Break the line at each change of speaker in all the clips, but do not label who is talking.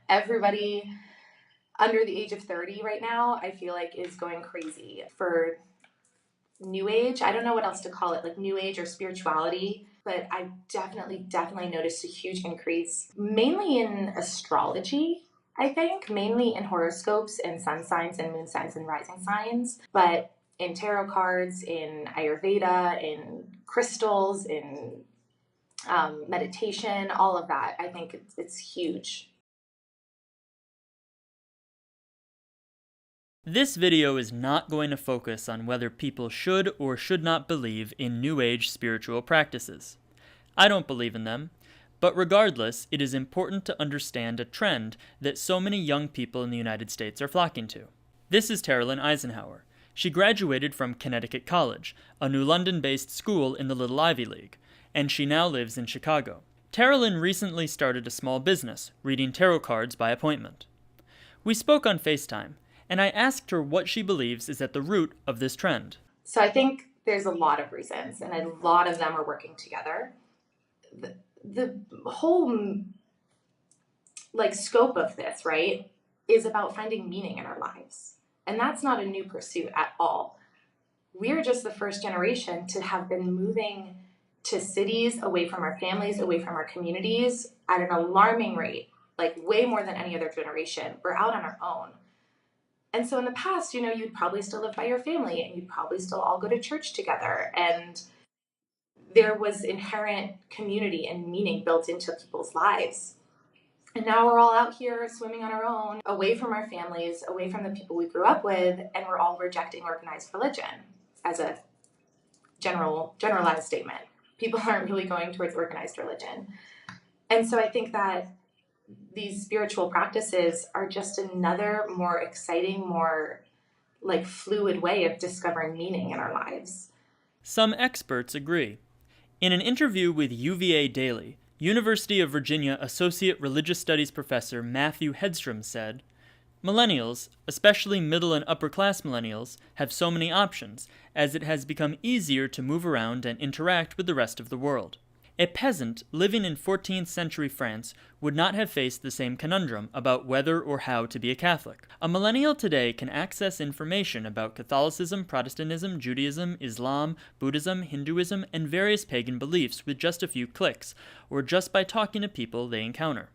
Everybody under the age of 30 right now, I feel like, is going crazy for New Age. I don't know what else to call it, like New Age or spirituality, but I definitely noticed a huge increase, mainly in astrology, I think, mainly in horoscopes and sun signs and moon signs and rising signs, but in tarot cards, in Ayurveda, in crystals, in meditation, all of that. I think it's huge.
This video is not going to focus on whether people should or should not believe in New Age spiritual practices. I don't believe in them, but regardless, it is important to understand a trend that so many young people in the United States are flocking to. This is Teralyn Eisenhower. She graduated from Connecticut College, a New London-based school in the Little Ivy League, and she now lives in Chicago. Teralyn recently started a small business, reading tarot cards by appointment. We spoke on FaceTime, and I asked her what she believes is at the root of this trend.
So I think there's a lot of reasons, and a lot of them are working together. The whole scope of this, right, is about finding meaning in our lives. And that's not a new pursuit at all. We're just the first generation to have been moving to cities, away from our families, away from our communities at an alarming rate, like way more than any other generation. We're out on our own. And so in the past, you'd probably still live by your family and you'd probably still all go to church together. And there was inherent community and meaning built into people's lives. And now we're all out here swimming on our own, away from our families, away from the people we grew up with, and we're all rejecting organized religion as a generalized statement. People aren't really going towards organized religion. And so I think that these spiritual practices are just another more exciting, more fluid way of discovering meaning in our lives.
Some experts agree. In an interview with UVA Daily, University of Virginia Associate Religious Studies professor Matthew Hedstrom said, "Millennials, especially middle and upper class millennials, have so many options, as it has become easier to move around and interact with the rest of the world. A peasant living in 14th century France would not have faced the same conundrum about whether or how to be a Catholic. A millennial today can access information about Catholicism, Protestantism, Judaism, Islam, Buddhism, Hinduism, and various pagan beliefs with just a few clicks, or just by talking to people they encounter.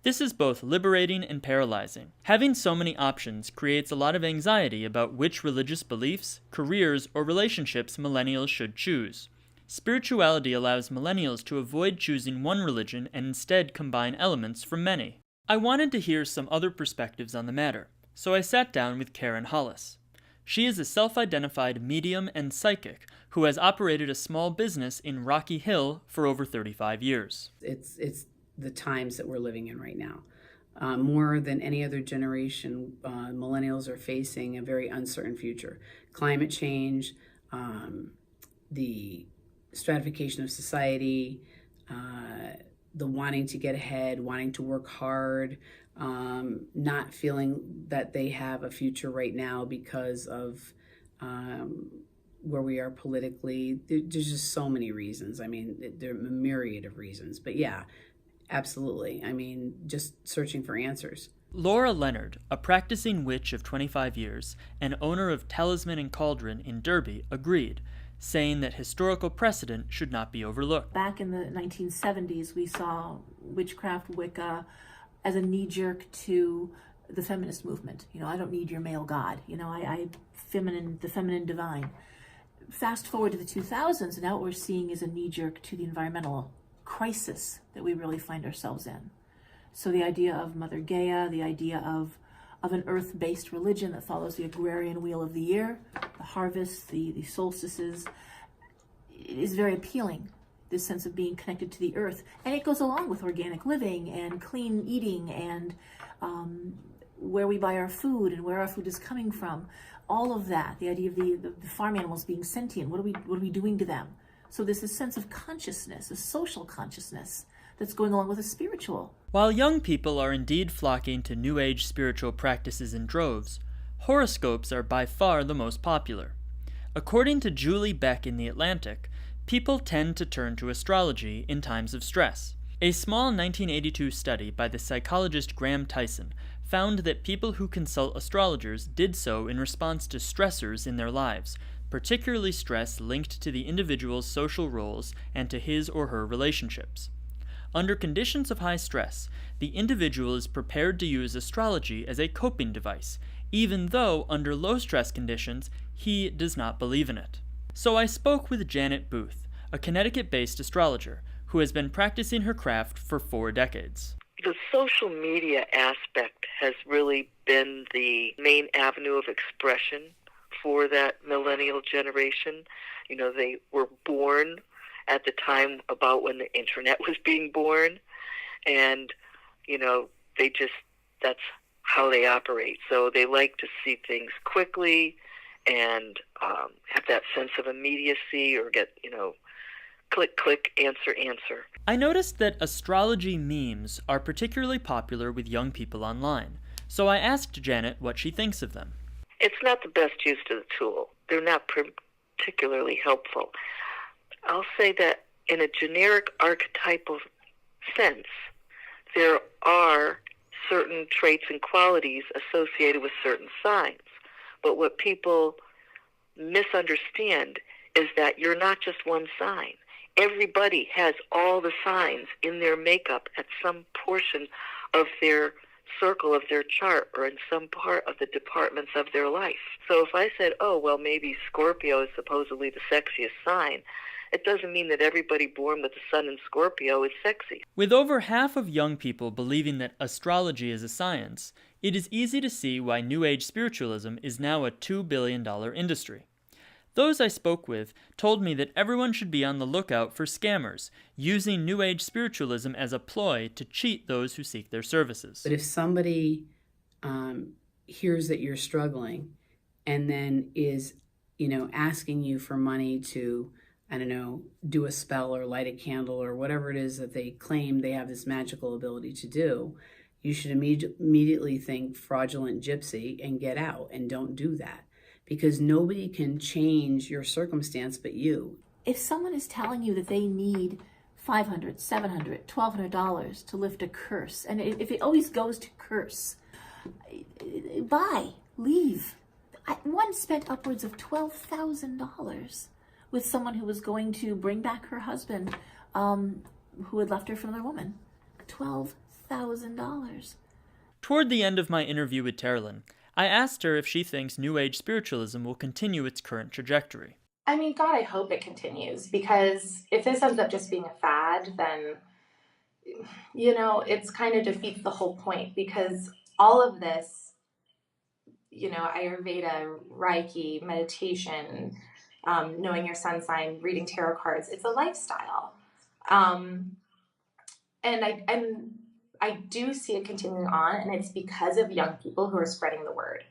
This is both liberating and paralyzing. Having so many options creates a lot of anxiety about which religious beliefs, careers, or relationships millennials should choose. Spirituality allows millennials to avoid choosing one religion and instead combine elements from many." I wanted to hear some other perspectives on the matter, so I sat down with Karen Hollis. She is a self-identified medium and psychic who has operated a small business in Rocky Hill for over 35 years.
It's the times that we're living in right now. More than any other generation, millennials are facing a very uncertain future. Climate change, the stratification of society, the wanting to get ahead, wanting to work hard, not feeling that they have a future right now because of where we are politically. There's just so many reasons. I mean, there are a myriad of reasons. But yeah, absolutely. I mean, just searching for answers.
Laura Leonard, a practicing witch of 25 years and owner of Talisman and Cauldron in Derby, agreed, saying that historical precedent should not be overlooked.
Back in the 1970s, we saw witchcraft, Wicca, as a knee-jerk to the feminist movement. I don't need your male god. The feminine divine. Fast forward to the 2000s, and now what we're seeing is a knee-jerk to the environmental crisis that we really find ourselves in. So the idea of Mother Gaia, the idea of an earth-based religion that follows the agrarian wheel of the year, the harvests, the solstices, is very appealing, this sense of being connected to the earth. And it goes along with organic living and clean eating and where we buy our food and where our food is coming from. All of that, the idea of the farm animals being sentient, what are we doing to them? So there's this sense of consciousness, a social consciousness, that's going along with a spiritual.
While young people are indeed flocking to New Age spiritual practices in droves, horoscopes are by far the most popular. According to Julie Beck in The Atlantic, people tend to turn to astrology in times of stress. A small 1982 study by the psychologist Graham Tyson found that people who consult astrologers did so in response to stressors in their lives, particularly stress linked to the individual's social roles and to his or her relationships. Under conditions of high stress, the individual is prepared to use astrology as a coping device, even though under low stress conditions, he does not believe in it. So I spoke with Janet Booth, a Connecticut-based astrologer, who has been practicing her craft for 4 decades.
The social media aspect has really been the main avenue of expression for that millennial generation. You know, they were born at the time about when the internet was being born, and, you know, that's how they operate. So they like to see things quickly and have that sense of immediacy, or get, click, click, answer.
I noticed that astrology memes are particularly popular with young people online, so I asked Janet what she thinks of them.
It's not the best use of the tool. They're not particularly helpful. I'll say that in a generic archetypal sense, there are certain traits and qualities associated with certain signs. But what people misunderstand is that you're not just one sign. Everybody has all the signs in their makeup at some portion of their circle of their chart, or in some part of the departments of their life. So if I said, oh, well, maybe Scorpio is supposedly the sexiest sign, it doesn't mean that everybody born with the sun in Scorpio is sexy.
With over half of young people believing that astrology is a science, it is easy to see why New Age spiritualism is now a $2 billion industry. Those I spoke with told me that everyone should be on the lookout for scammers, using New Age spiritualism as a ploy to cheat those who seek their services.
But if somebody hears that you're struggling and then is, asking you for money to, do a spell or light a candle or whatever it is that they claim they have this magical ability to do, you should immediately think fraudulent gypsy and get out, and don't do that. Because nobody can change your circumstance but you.
If someone is telling you that they need $500, $700, $1,200 to lift a curse, and if it always goes to curse, buy, leave. I once spent upwards of $12,000 with someone who was going to bring back her husband who had left her for another woman. $12,000.
Toward the end of my interview with Terlin, I asked her if she thinks New Age spiritualism will continue its current trajectory.
I mean, God, I hope it continues, because if this ends up just being a fad, then, it's kind of defeats the whole point, because all of this, Ayurveda, Reiki, meditation, knowing your sun sign, reading tarot cards, it's a lifestyle. And I do see it continuing on, and it's because of young people who are spreading the word.